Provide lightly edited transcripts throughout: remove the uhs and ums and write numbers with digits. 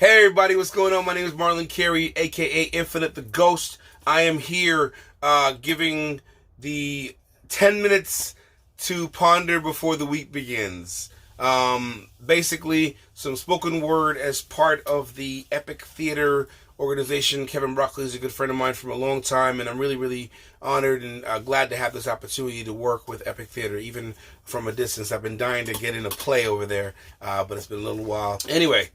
Hey everybody, what's going on? My name is Marlon Carey, aka Infinite the Ghost. I am here giving the 10 minutes to ponder before the week begins. Basically, some spoken word as part of the Epic Theater organization. Kevin Broccoli is a good friend of mine from a long time, and I'm really honored and glad to have this opportunity to work with Epic Theater, even from a distance. I've been dying to get in a play over there, but it's been a little while. Anyway,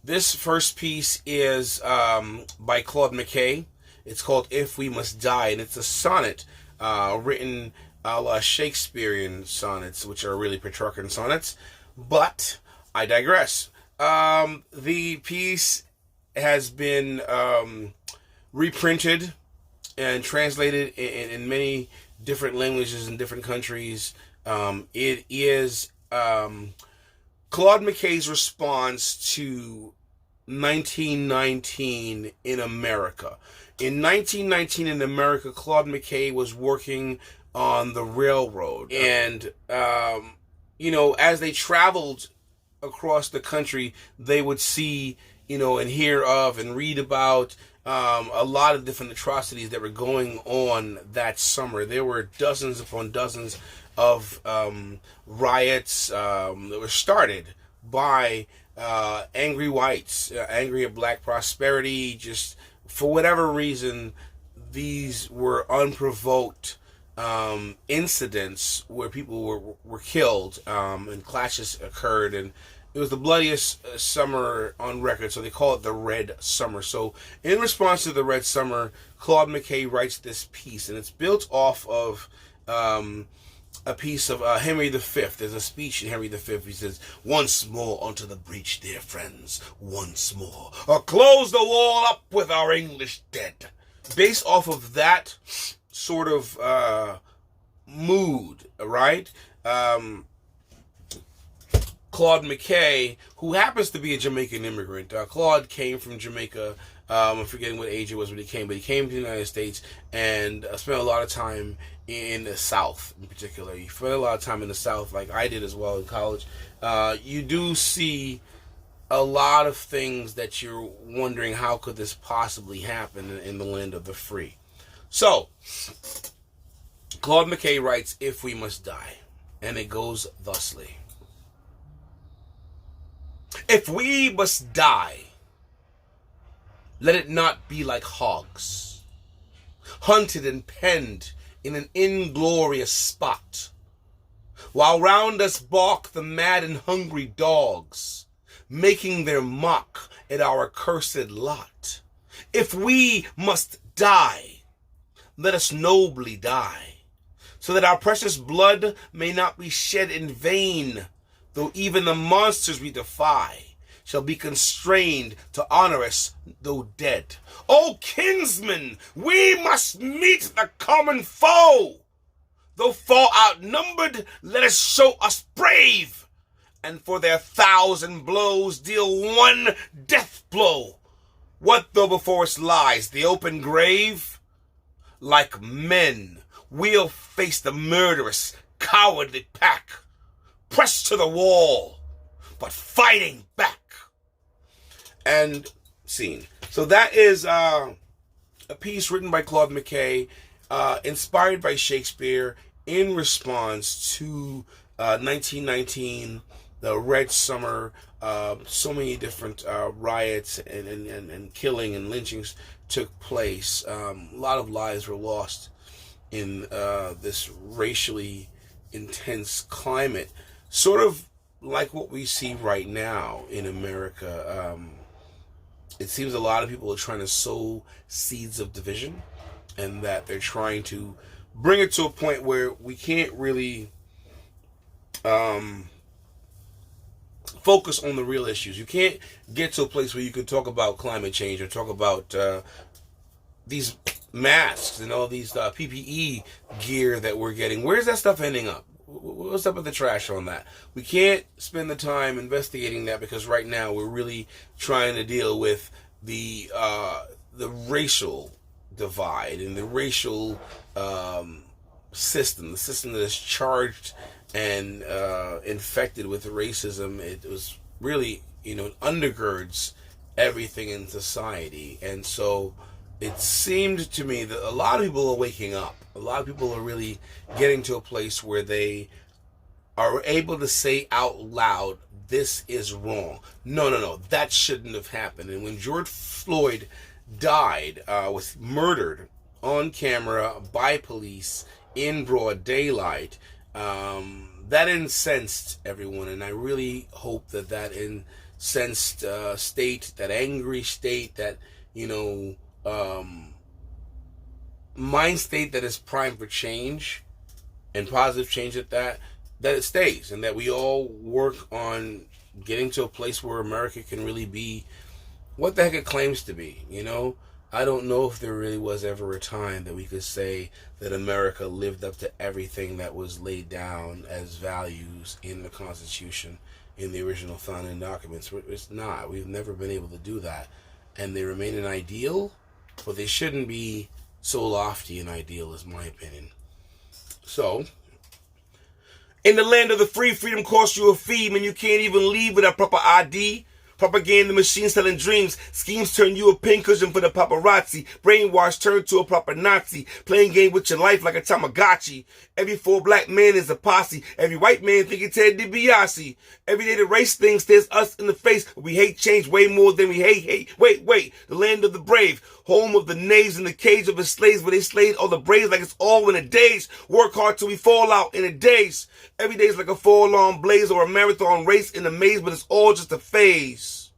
this first piece is by Claude McKay. It's called If We Must Die, and it's a sonnet written a la Shakespearean sonnets, which are really Petrarchan sonnets. But I digress. The piece has been reprinted and translated in many different languages in different countries. It is Claude McKay's response to 1919 in America. In 1919 in America, Claude McKay was working on the railroad. And, as they traveled across the country, they would see, and hear of and read about a lot of different atrocities that were going on that summer. There were dozens upon dozens of riots that were started by angry whites, angry at black prosperity. Just for whatever reason, these were unprovoked incidents where people were killed and clashes occurred, and it was the bloodiest summer on record, so they call it the Red Summer. So in response to the Red Summer, Claude McKay writes this piece, and it's built off of a piece of Henry V. There's a speech in Henry V. He says, "Once more onto the breach, dear friends, once more. Or close the wall up with our English dead." Based off of that sort of mood, right? Claude McKay, who happens to be a Jamaican immigrant. Claude came from Jamaica. I'm forgetting what age it was when he came, but he came to the United States and spent a lot of time in the South in particular. He spent a lot of time in the South, like I did as well in college. You do see a lot of things that you're wondering, how could this possibly happen in the land of the free? So, Claude McKay writes, "If We Must Die," and it goes thusly. If we must die, let it not be like hogs, hunted and penned in an inglorious spot, while round us bark the mad and hungry dogs, making their mock at our accursed lot. If we must die, let us nobly die, so that our precious blood may not be shed in vain, though even the monsters we defy shall be constrained to honor us, though dead. O kinsmen, we must meet the common foe. Though far outnumbered, let us show us brave, and for their 1,000 blows deal one death blow. What though before us lies the open grave? Like men, we'll face the murderous, cowardly pack, pressed to the wall, but fighting back. And scene. So that is a piece written by Claude McKay, inspired by Shakespeare in response to 1919, the Red Summer. So many different riots and killing and lynchings took place. A lot of lives were lost in this racially intense climate, sort of like what we see right now in America. It seems a lot of people are trying to sow seeds of division, and that they're trying to bring it to a point where we can't really focus on the real issues. You can't get to a place where you can talk about climate change or talk about these masks and all these PPE gear that we're getting. Where's that stuff ending up? What's up with the trash on that? We can't spend the time investigating that, because right now we're really trying to deal with the racial divide and the racial system, the system that is charged and infected with racism. It was really, undergirds everything in society. And so it seemed to me that a lot of people are waking up. A lot of people are really getting to a place where they are able to say out loud, this is wrong. No, that shouldn't have happened. And when George Floyd died, was murdered on camera by police in broad daylight, that incensed everyone. And I really hope that that incensed state, that angry state, that, mind state that is primed for change, and positive change at that it stays, and that we all work on getting to a place where America can really be what the heck it claims to be. I don't know if there really was ever a time that we could say that America lived up to everything that was laid down as values in the Constitution, in the original founding documents. It's not. We've never been able to do that. And they remain an ideal, but they shouldn't be so lofty an ideal, is my opinion. So, in the land of the free, freedom costs you a fee, man. You can't even leave without proper ID. Propaganda machine selling dreams. Schemes turn you a pincushion for the paparazzi. Brainwash turned to a proper Nazi. Playing game with your life like a Tamagotchi. Every 4 black man is a posse. Every white man thinking Ted DiBiase. Every day the race thing stares us in the face. But we hate change way more than we hate. Wait. The land of the brave. Home of the knaves in the cage of the slaves where they slayed all the braves like it's all in a daze. Work hard till we fall out in a daze. Every day's like a 4-alarm blaze or a marathon race in a maze, but it's all just a phase.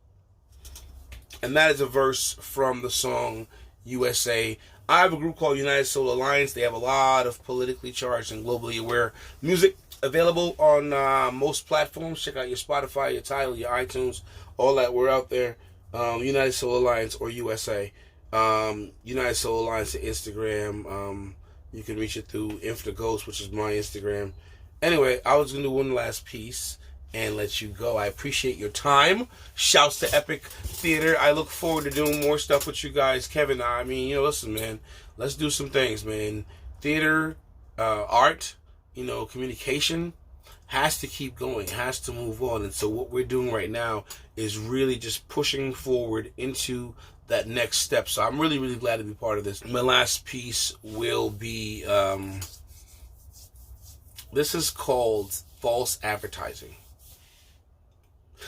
And that is a verse from the song USA. I have a group called United Soul Alliance. They have a lot of politically charged and globally aware music available on most platforms. Check out your Spotify, your Tidal, your iTunes, all that. We're out there. United Soul Alliance or USA. United Soul Alliance on Instagram. You can reach it through InfTheGhost, which is my Instagram. Anyway, I was going to do one last piece and let you go. I appreciate your time. Shouts to Epic Theater. I look forward to doing more stuff with you guys. Kevin, listen, man. Let's do some things, man. Theater, art, communication has to keep going, has to move on. And so what we're doing right now is really just pushing forward into that next step. So I'm really, really glad to be part of this. My last piece will be, this is called False Advertising.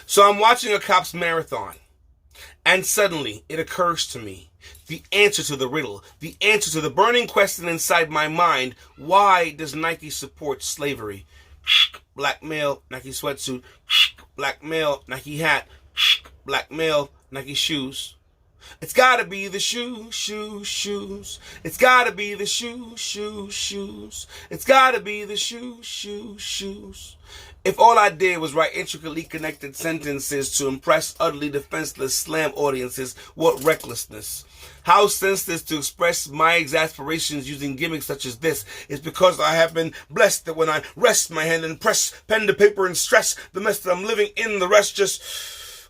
So I'm watching a Cops marathon, and suddenly it occurs to me the answer to the riddle, the answer to the burning question inside my mind. Why does Nike support slavery? Black male, Nike sweatsuit. Black male, Nike hat. Black male, Nike shoes. It's gotta be the shoes. It's gotta be the shoes. It's gotta be the shoes. If all I did was write intricately connected sentences to impress utterly defenseless slam audiences, what recklessness. How senseless to express my exasperations using gimmicks such as this. It's because I have been blessed that when I rest my hand and press pen to paper and stress the mess that I'm living in, the rest just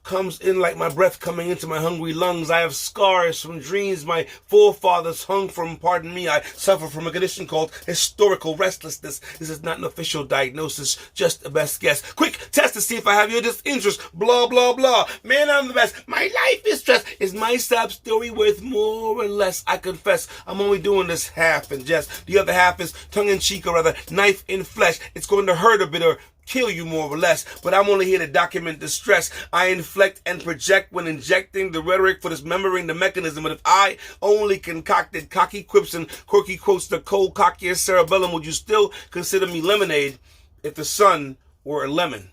comes in like my breath coming into my hungry lungs. I have scars from dreams my forefathers hung from. Pardon me, I suffer from a condition called historical restlessness. This is not an official diagnosis, just a best guess. Quick test to see if I have your disinterest. Blah, blah, blah. Man, I'm the best. My life is stress. Is my sad story worth more or less? I confess, I'm only doing this half in jest. The other half is tongue in cheek, or rather knife in flesh. It's going to hurt a bit or kill you more or less, but I'm only here to document the stress I inflict and project when injecting the rhetoric for dismembering the mechanism. But if I only concocted cocky quips and quirky quotes, the cold cockier cerebellum, would you still consider me lemonade if the sun were a lemon?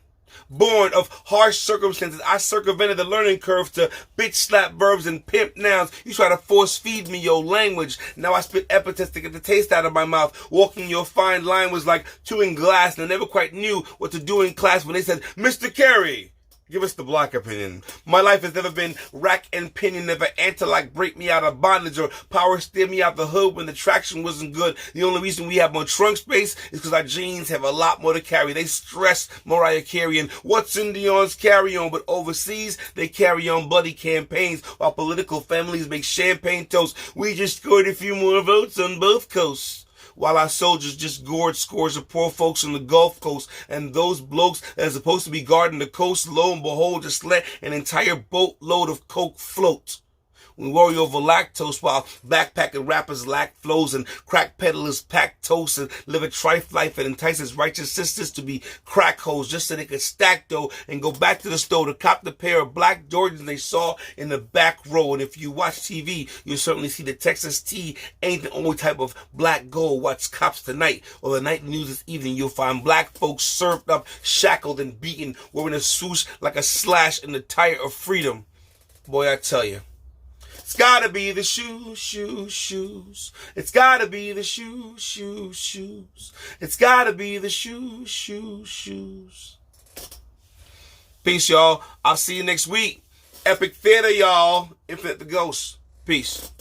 Born of harsh circumstances, I circumvented the learning curve to bitch slap verbs and pimp nouns. You try to force feed me your language. Now I spit epithets to get the taste out of my mouth. Walking your fine line was like chewing glass, and I never quite knew what to do in class when they said, Mr. Carey, give us the black opinion. My life has never been rack and pinion, never anti-like break me out of bondage or power steer me out the hood when the traction wasn't good. The only reason we have more trunk space is because our jeans have a lot more to carry. They stress Mariah Carey and what's in Dion's carry-on, but overseas they carry on bloody campaigns while political families make champagne toast. We just scored a few more votes on both coasts. while our soldiers just gored scores of poor folks on the Gulf Coast, and those blokes that are supposed to be guarding the coast, lo and behold, just let an entire boatload of coke float. We worry over lactose while backpacking rappers lack flows and crack peddlers pack toast and live a trife life and entices righteous sisters to be crack hoes just so they could stack dough and go back to the store to cop the pair of black Jordans they saw in the back row. And if you watch TV, you'll certainly see the Texas tea ain't the only type of black gold. Watch Cops Tonight or the night news this evening. You'll find black folks served up, shackled and beaten, wearing a swoosh like a slash in the tire of freedom. Boy, I tell you. It's gotta be the shoes, shoes, shoes. It's gotta be the shoes, shoes, shoes. It's gotta be the shoes, shoes, shoes. Peace, y'all. I'll see you next week. Epic theater, y'all. Infinite the Ghost. Peace.